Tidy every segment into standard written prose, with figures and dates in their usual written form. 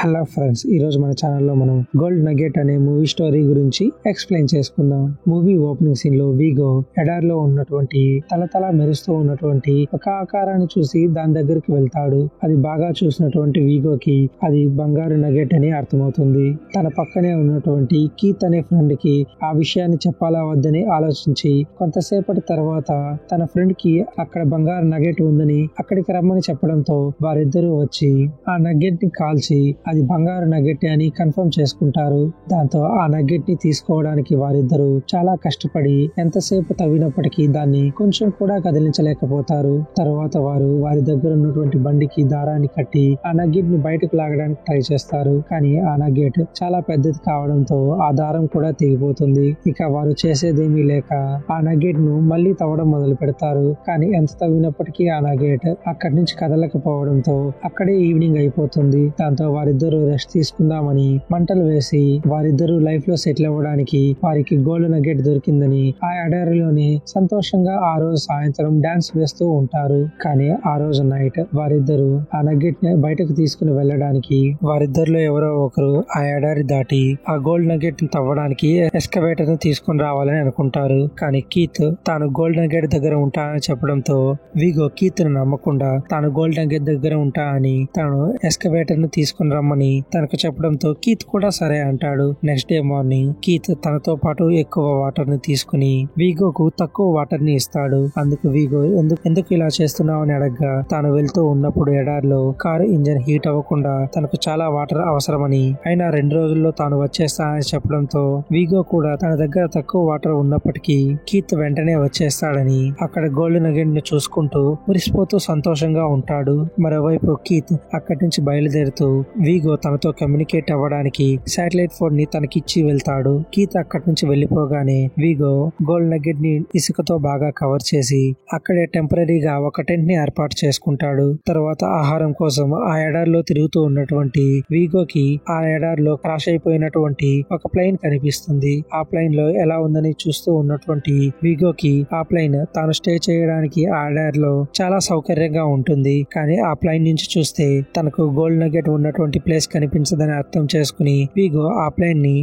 Hello friends, ఈ రోజు మన ఛానల్లో మనం గోల్డ్ నగెట్ అనే మూవీ స్టోరీ గురించి ఎక్స్ప్లెయిన్ చేసుకుందాం. మూవీ ఓపెనింగ్ సీన్ లో వీగో ఎడార్లో ఉన్నటువంటి తలతల మెరుస్తూ ఉన్నటువంటి ఒక ఆకారాన్ని చూసి దాని దగ్గరికి వెళ్తాడు. అది బాగా చూసినటువంటి వీగోకి అది బంగారు నగెట్ అని అర్థమవుతుంది. తన పక్కనే ఉన్నటువంటి కీత్ అనే ఫ్రెండ్ కి ఆ విషయాన్ని చెప్పాలా వద్దని ఆలోచించి కొంతసేపటి తర్వాత తన ఫ్రెండ్ కి అక్కడ బంగారు నగెట్ ఉందని అక్కడికి రమ్మని చెప్పడంతో వారిద్దరూ వచ్చి ఆ నగెట్ ని కాల్చి అది బంగారు నగెట్ అని కన్ఫర్మ్ చేసుకుంటారు. దాంతో ఆ నగెట్ ని తీసుకోవడానికి వారిద్దరూ చాలా కష్టపడి ఎంతసేపు తవ్వినప్పటికీ దాన్ని కొంచెం కూడా కదిలించలేకపోతారు. తర్వాత వారి దగ్గర ఉన్నటువంటి బండికి దారాన్ని కట్టి ఆ నగెట్ ని బయటకు లాగడానికి ట్రై చేస్తారు. కానీ ఆ నగెట్ చాలా పెద్దది కావడంతో ఆ దారం కూడా తెగిపోతుంది. ఇక వారు చేసేదేమీ లేక ఆ నగెట్ ను మళ్ళీ తవ్వడం మొదలు పెడతారు. కానీ ఎంత తవ్వినప్పటికీ ఆ నగెట్ అక్కడి నుంచి కదలకపోవడంతో అక్కడే ఈవినింగ్ అయిపోతుంది. దాంతో వారిద్దరూ రెస్ట్ తీసుకుందామని మంటలు వేసి వారిద్దరూ లైఫ్ లో సెటిల్ అవ్వడానికి వారికి గోల్డ్ నగెట్ దొరికిందని ఆ ఎడారిలోని సంతోషంగా ఆ రోజు సాయంత్రం డాన్స్ వేస్తూ ఉంటారు. కానీ ఆ రోజు నైట్ వారిద్దరూ ఆ నగెట్ ని బయటకు తీసుకుని వెళ్ళడానికి వారిద్దరిలో ఎవరో ఒకరు ఆ ఎడారి దాటి ఆ గోల్డ్ నగెట్ ని తవ్వడానికి ఎస్కవేటర్ ని తీసుకుని రావాలని అనుకుంటారు. కానీ కీత్ తాను గోల్డ్ నగెట్ దగ్గర ఉంటానని చెప్పడంతో వీగో కీత్ ను నమ్మకుండా తాను గోల్డ్ నగెట్ దగ్గర ఉంటా అని తాను ఎస్కవేటర్ ని తీసుకుని రమ్మని తనకు చెప్పడంతో కీత్ కూడా సరే అంటాడు. నెక్స్ట్ డే మార్నింగ్ కీత్ తనతో పాటు ఎక్కువ వాటర్ ని తీసుకుని వీగోకు తక్కువ వాటర్ ని ఇస్తాడు. అందుకు వీగో ఎందుకు ఇలా చేస్తున్నావు అని అడగ్గా తాను వెళ్తూ ఉన్నప్పుడు ఎడారిలో కారు ఇంజన్ హీట్ అవ్వకుండా తనకు చాలా వాటర్ అవసరమని అయినా 2 రోజుల్లో తాను వచ్చేస్తానని చెప్పడంతో వీగో కూడా తన దగ్గర తక్కువ వాటర్ ఉన్నప్పటికీ కీత్ వెంటనే వచ్చేస్తాడని అక్కడ గోల్డ్ నగెట్ ని చూసుకుంటూ మురిసిపోతూ సంతోషంగా ఉంటాడు. మరోవైపు కీత్ అక్కడి నుంచి బయలుదేరుతూ వీగో తనతో కమ్యూనికేట్ అవ్వడానికి శాటిలైట్ ఫోన్ ని తనకిచ్చి వెళ్తాడు. కీత్ అక్కడి నుంచి వెళ్లిపోగానే వీగో గోల్డ్ నగెట్ ని ఇసుకతో బాగా కవర్ చేసి అక్కడే టెంపరీగా ఒక టెంట్ ని ఏర్పాటు చేసుకుంటాడు. తర్వాత ఆహారం కోసం ఆ ఎడారిలో తిరుగుతూ ఉన్నటువంటి వీగోకి ఆ ఎడారిలో క్రాష్ అయిపోయినటువంటి ఒక ప్లేన్ కనిపిస్తుంది. ఆ ప్లేన్ లో ఎలా ఉందని చూస్తూ ఉన్నటువంటి వీగోకి ఆ ప్లేన్ తాను స్టే చేయడానికి ఆ ఎడారిలో చాలా సౌకర్యంగా ఉంటుంది. కానీ ఆ ప్లేన్ నుంచి చూస్తే తనకు గోల్డ్ నగెట్ ఉన్నటువంటి ప్లేస్ కనిపించదని అర్థం చేసుకుని వీగో ఆ ప్లేన్ ని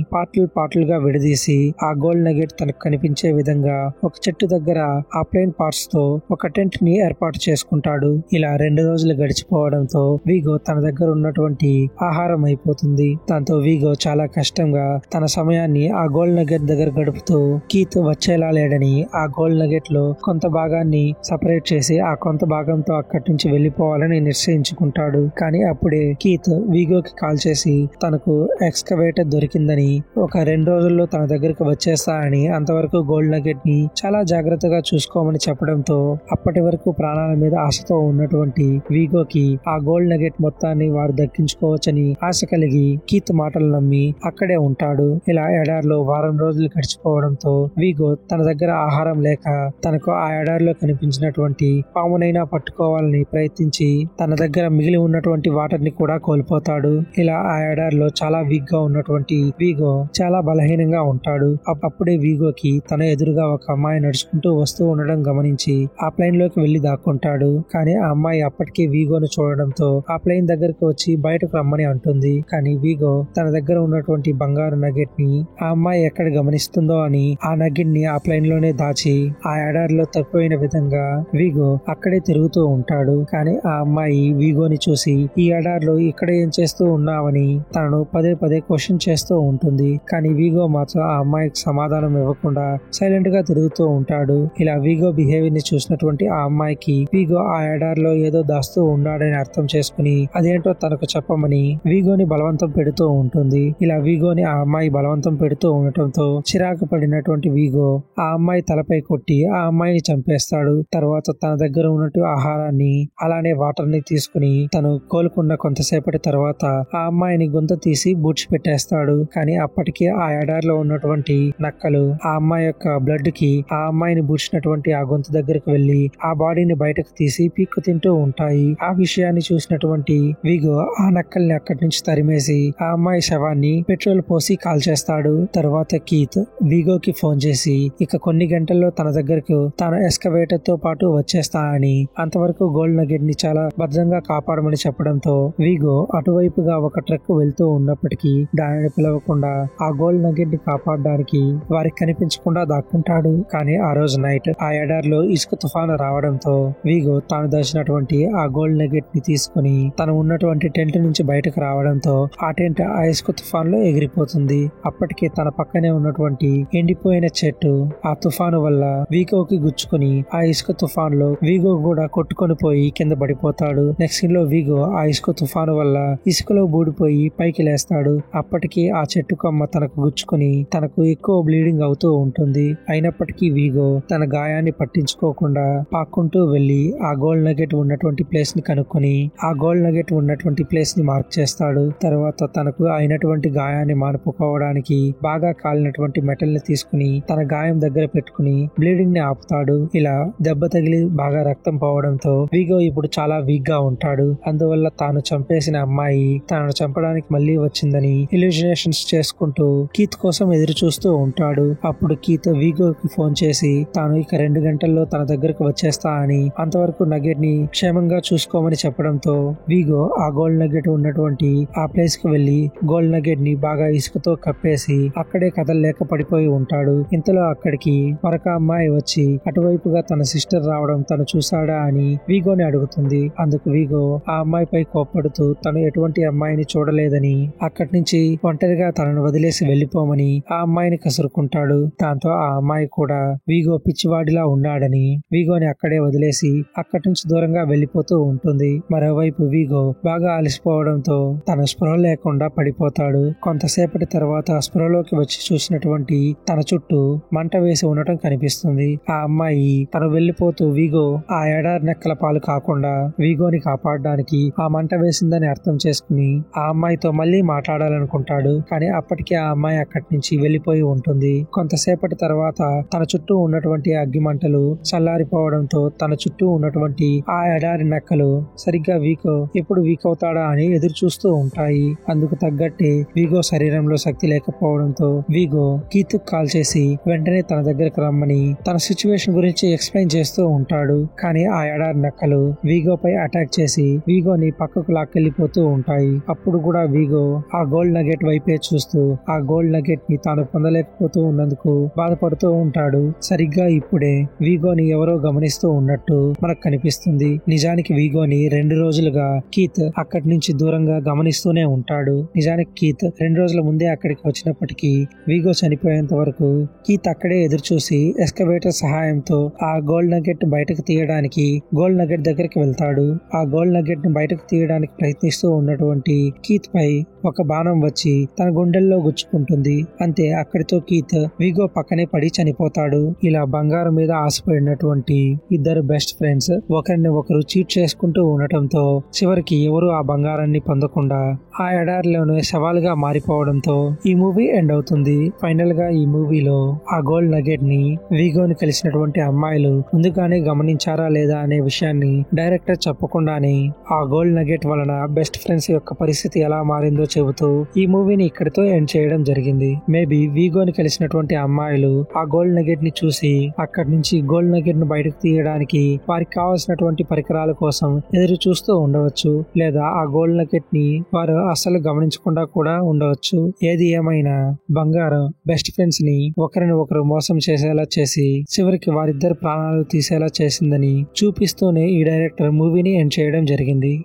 పార్ట్లుగా విడదీసి ఆ గోల్డ్ నగెట్ తనకు కనిపించే విధంగా ఒక చెట్టు దగ్గర ఆ ప్లేన్ పార్ట్స్ తో ఒక టెంట్ ని ఏర్పాటు చేసుకుంటాడు. ఇలా 2 రోజులు గడిచిపోవడంతో వీగో తన దగ్గర ఉన్నటువంటి ఆహారం అయిపోతుంది. దాంతో వీగో చాలా కష్టంగా తన సమయాన్ని ఆ గోల్డ్ నగెట్ దగ్గర గడుపుతూ కీత్ వచ్చేలా లేడని ఆ గోల్డ్ నగెట్ లో కొంత భాగాన్ని సపరేట్ చేసి ఆ కొంత భాగంతో అక్కడి నుంచి వెళ్లిపోవాలని నిశ్చయించుకుంటాడు. కానీ అప్పుడే కీత్ వీగోకి కాల్ చేసి తనకు ఎక్స్కవేటర్ దొరికిందని ఒక 2 రోజుల్లో తన దగ్గరికి వచ్చేస్తానని అంతవరకు గోల్డ్ నగెట్ ని చాలా జాగ్రత్తగా చూసుకోమని చెప్పడంతో అప్పటి వరకు ప్రాణాల మీద ఆశతో ఉన్నటువంటి వీగోకి ఆ గోల్డ్ నగెట్ మొత్తాన్ని వారు దక్కించుకోవచ్చని ఆశ కలిగి కీత్ మాటలు నమ్మి అక్కడే ఉంటాడు. ఇలా ఎడారిలో వారం రోజులు గడిచిపోవడంతో వీగో తన దగ్గర ఆహారం లేక తనకు ఆ ఎడారిలో కనిపించినటువంటి పామునైనా పట్టుకోవాలని ప్రయత్నించి తన దగ్గర మిగిలి ఉన్నటువంటి వాటర్ ని కూడా కోల్పోతాడు. ఇలా ఆ ఎడారిలో చాలా వీక్ గా ఉన్నటువంటి వీగో చాలా బలహీనంగా ఉంటాడు. అప్పుడే వీగోకి తన ఎదురుగా ఒక అమ్మాయి నడుచుకుంటూ వస్తూ ఉండడం గమనించి ఆ ప్లేన్ లోకి వెళ్లి దాక్కుంటాడు. కానీ ఆ అమ్మాయి అప్పటికే వీగోను చూడడంతో ఆ ప్లేన్ దగ్గరకు వచ్చి బయటకు రమ్మని అంటుంది. కానీ వీగో తన దగ్గర ఉన్నటువంటి బంగారు నగెట్ ని ఆ అమ్మాయి ఎక్కడ గమనిస్తుందో అని ఆ నగెట్ ని ఆ ప్లేన్ లోనే దాచి ఆ ఎడారిలో తప్పిపోయిన విధంగా వీగో అక్కడే తిరుగుతూ ఉంటాడు. కానీ ఆ అమ్మాయి వీగోని చూసి ఈ ఎడారిలో ఇక్కడ ఏం చేస్తూ ఉన్నావని తనను పదే క్వశ్చన్ చేస్తూ ఉంటుంది. కానీ వీగో మాత్రం ఆ అమ్మాయికి సమాధానం ఇవ్వకుండా సైలెంట్ గా తిరుగుతూ ఉంటాడు. ఇలా వీగో బిహేవియర్ ని చూసినటువంటి ఆ అమ్మాయికి వీగో ఆ ఎడారిలో ఏదో దాస్తూ ఉన్నాడని అర్థం చేసుకుని అదేంటో తనకు చెప్పమని వీగోని బలవంతం పెడుతూ ఉంటుంది. ఇలా వీగోని ఆ అమ్మాయి బలవంతం పెడుతూ ఉండటంతో చిరాకు పడినటువంటి వీగో ఆ అమ్మాయి తలపై కొట్టి ఆ అమ్మాయిని చంపేస్తాడు. తర్వాత తన దగ్గర ఉన్నట్టు ఆహారాన్ని అలానే వాటర్ ని తీసుకుని తను కోలుకున్న కొంతసేపటి తర్వాత ఆ అమ్మాయిని గొంతు తీసి పూడ్చిపెట్టేస్తాడు. కానీ అప్పటికే ఆ ఎడారిలో ఉన్నటువంటి నక్కలు ఆ అమ్మాయి యొక్క బ్లడ్ కి ఆ అమ్మాయిని పూడ్చినటువంటి ఆ గొంతు దగ్గరకు వెళ్లి ఆ బాడీని బయటకు తీసి పీక్కు తింటూ ఉంటాయి. ఆ విషయాన్ని చూసినటువంటి వీగో ఆ నక్కల్ని అక్కడి నుంచి తరిమేసి ఆ అమ్మాయి శవాన్ని పెట్రోల్ పోసి కాల్చేస్తాడు. తర్వాత కీత్ వీగోకి ఫోన్ చేసి ఇక కొన్ని గంటల్లో తన దగ్గరకు తాను ఎస్కవేటర్ తో పాటు వచ్చేస్తానని అంతవరకు గోల్డ్ నగెట్ ని చాలా భద్రంగా కాపాడమని చెప్పడంతో వీగో అటువైపుగా ఒక ట్రక్ వెళ్తూ ఉన్నప్పటికీ దానిని పిలవకుండా ఆ గోల్డ్ నగెట్ ని కాపాడడానికి వారికి కనిపించకుండా దాక్కుంటాడు. కానీ ఆ రోజు నైట్ ఆ ఎడారిలో ఇసుక తుఫాను రావడంతో వీగో తాను దాచినటువంటి ఆ గోల్డ్ నగెట్ ని తీసుకుని తను ఉన్నటువంటి టెంట్ నుంచి బయటకు రావడంతో ఆ టెంట్ ఆ ఇసుక తుఫాన్ లో ఎగిరిపోతుంది. అప్పటికే తన పక్కనే ఉన్నటువంటి ఎండిపోయిన చెట్టు ఆ తుఫాను వల్ల వీగోకి గుచ్చుకుని ఆ ఇసుక తుఫాన్ లో వీగో కూడా కొట్టుకొని పోయి కింద పడిపోతాడు. నెక్స్ట్ సీన్ లో వీగో ఆ ఇసుక తుఫాను వల్ల ఇసుకలో బూడిపోయి పైకి లేస్తాడు. అప్పటికి ఆ చెట్టు కొమ్మ తనకు గుచ్చుకుని తనకు ఎక్కువ బ్లీడింగ్ అవుతూ ఉంటుంది. అయినప్పటికీ వీగో తన గాయాన్ని పట్టించుకోకుండా పాక్కుంటూ వెళ్లి ఆ గోల్డ్ నగెట్ ఉన్నటువంటి ప్లేస్ ని కనుక్కొని ఆ గోల్డ్ నగెట్ ఉన్నటువంటి ప్లేస్ ని మార్క్ చేస్తాడు. తర్వాత తనకు అయినటువంటి గాయాన్ని మానుకోవడానికి బాగా కాలినటువంటి మెటల్ ని తీసుకుని తన గాయం దగ్గర పెట్టుకుని బ్లీడింగ్ ని ఆపుతాడు. ఇలా దెబ్బ తగిలి బాగా రక్తం పోవడంతో వీగో ఇప్పుడు చాలా వీక్ గా ఉంటాడు. అందువల్ల తాను చంపేసిన అమ్మాయి తనను చంపడానికి మళ్లీ వచ్చిందని ఇల్యూజినేషన్స్ చేసుకుంటూ కీత్ కోసం ఎదురు చూస్తూ ఉంటాడు. అప్పుడు కీత్ వీగోకి ఫోన్ చేసి తాను ఇక 2 గంటల్లో తన దగ్గరకు వచ్చేస్తా అని అంతవరకు నగెట్ ని క్షేమంగా చూసుకోమని చెప్పడంతో వీగో ఆ గోల్డ్ నగెట్ ఉన్నటువంటి ఆ ప్లేస్ కి వెళ్లి గోల్డ్ నగెట్ ని బాగా ఇసుకతో కప్పేసి అక్కడే కదలలేక పడిపోయి ఉంటాడు. ఇంతలో అక్కడికి మరొక అమ్మాయి వచ్చి అటువైపుగా తన సిస్టర్ రావడం తను చూసాడా అని వీగోని అడుగుతుంది. అందుకు వీగో ఆ అమ్మాయిపై కోప్పడుతూ తను ఎటువంటి అమ్మాయిని చూడలేదని అక్కడి నుంచి ఒంటరిగా తనను వదిలేసి వెళ్లిపోమని ఆ అమ్మాయిని కసురుకుంటాడు. దాంతో ఆ అమ్మాయి కూడా వీగో పిచ్చివాడిలా ఉన్నాడని వీగోని అక్కడే వదిలేసి అక్కడి నుంచి దూరంగా వెళ్లిపోతూ ఉంటుంది. మరోవైపు వీగో బాగా అలసిపోవడంతో తన స్పృహ లేకుండా పడిపోతాడు. కొంతసేపటి తర్వాత స్పృహలోకి వచ్చి చూసినటువంటి తన చుట్టూ మంట వేసి ఉండటం కనిపిస్తుంది. ఆ అమ్మాయి తను వెళ్లిపోతూ వీగో ఆ ఎడారి నెక్కల పాలు కాకుండా వీగోని కాపాడడానికి ఆ మంట వేసిందని అర్థం చేసుకుని ఆ అమ్మాయితో మళ్లీ మాట్లాడాలనుకుంటాడు. కానీ అప్పటికే ఆ అమ్మాయి అక్కడి నుంచి వెళ్లిపోయి ఉంటుంది. కొంతసేపటి తర్వాత తన చుట్టూ ఉన్నటువంటి అగ్గి మంటలు చల్లారిపోవడంతో తన చుట్టూ ఉన్నటువంటి ఆ ఎడారి నెక్కలు సరిగ్గా వీగో ఎప్పుడు వీక్ అవుతాడా అని ఎదురు చూస్తూ ఉంటాయి. అందుకు తగ్గట్టే వీగో శరీరంలో శక్తి లేకపోవడంతో వీగో కీత్ కాల్ చేసి వెంటనే తన దగ్గరకు రమ్మని తన సిచ్యువేషన్ గురించి ఎక్స్ప్లెయిన్ చేస్తూ ఉంటాడు. కానీ ఆ ఎడారి నక్కలు వీగోపై అటాక్ చేసి వీగోని పక్కకు లాక్కెళ్లిపోతూ ఉంటాయి. అప్పుడు కూడా వీగో ఆ గోల్డ్ నగెట్ వైపే చూస్తూ ఆ గోల్డ్ నగెట్ ని తాను పొందలేకపోతూ ఉన్నందుకు బాధపడుతూ ఉంటాడు. సరిగ్గా ఇప్పుడే వీగోని ఎవరో గమనిస్తూ ఉన్నట్టు మనకు కనిపిస్తుంది. నిజానికి వీగోని 2 రోజులుగా కీత్ అక్కడి నుంచి దూరంగా గమనిస్తూనే ఉంటాడు. నిజానికి కీత్ 2 రోజుల ముందే అక్కడికి వచ్చినప్పటికీ వీగో చనిపోయేంత వరకు కీత్ అక్కడే ఎదురు చూసి ఎస్కవేటర్ సహాయంతో ఆ గోల్డ్ నగెట్ బయటకు తీయడానికి గోల్డ్ నగెట్ దగ్గరికి వెళ్తాడు. ఆ గోల్డ్ నగెట్ ని బయటకు తీయడానికి ప్రయత్నిస్తూ ఉన్నటువంటి కీత్ పై ఒక బాణం వచ్చి తన గుండెల్లో గుచ్చుకుంటుంది. అంతే, అక్కడితో కీత్ వీగో పక్కనే పడి చనిపోతాడు. ఇలా బంగారం మీద ఆశపడినటువంటి ఇద్దరు బెస్ట్ ఫ్రెండ్స్ ఒకరిని ఒకరు చీట్ చేసుకుంటూ ఉండటంతో చివరికి ఎవరు ఆ బంగారాన్ని పొందకుండా ఆ ఎడారిలోనే సవాలుగా మారిపోవడంతో ఈ మూవీ ఎండ్ అవుతుంది. ఫైనల్ గా ఈ మూవీలో ఆ గోల్డ్ నగెట్ ని వీగోని కలిసినటువంటి అమ్మాయిలు ముందుగానే గమనించారా లేదా అనే విషయాన్ని డైరెక్టర్ చెప్పకుండానే ఆ గోల్డ్ నగెట్ వలన బెస్ట్ ఫ్రెండ్స్ యొక్క పరిస్థితి ఎలా మారిందో చెబుతూ ఈ మూవీని ఇక్కడితో ఎండ్ చేయడం జరిగింది. మేబీ వీగోని కలిసినటువంటి అమ్మాయిలు ఆ గోల్డ్ నగెట్ ని చూసి అక్కడి నుంచి గోల్డ్ నగెట్ ను బయటకు తీయడానికి వారికి కావాల్సినటువంటి పరికరాల కోసం ఎదురు చూస్తూ ఉండవచ్చు. లేదా ఆ గోల్డ్ నగెట్ ని వారు అస్సలు గమనించకుండా కూడా ఉండవచ్చు. ఏది ఏమైనా బంగారం బెస్ట్ ఫ్రెండ్స్ ని ఒకరిని ఒకరు మోసం చేసేలా చేసి చివరికి వారిద్దరు ప్రాణాలు తీసేలా చేసిందని చూపిస్తూనే ఈ డైరెక్టర్ మూవీని ఎండ్ చేయడం జరిగింది.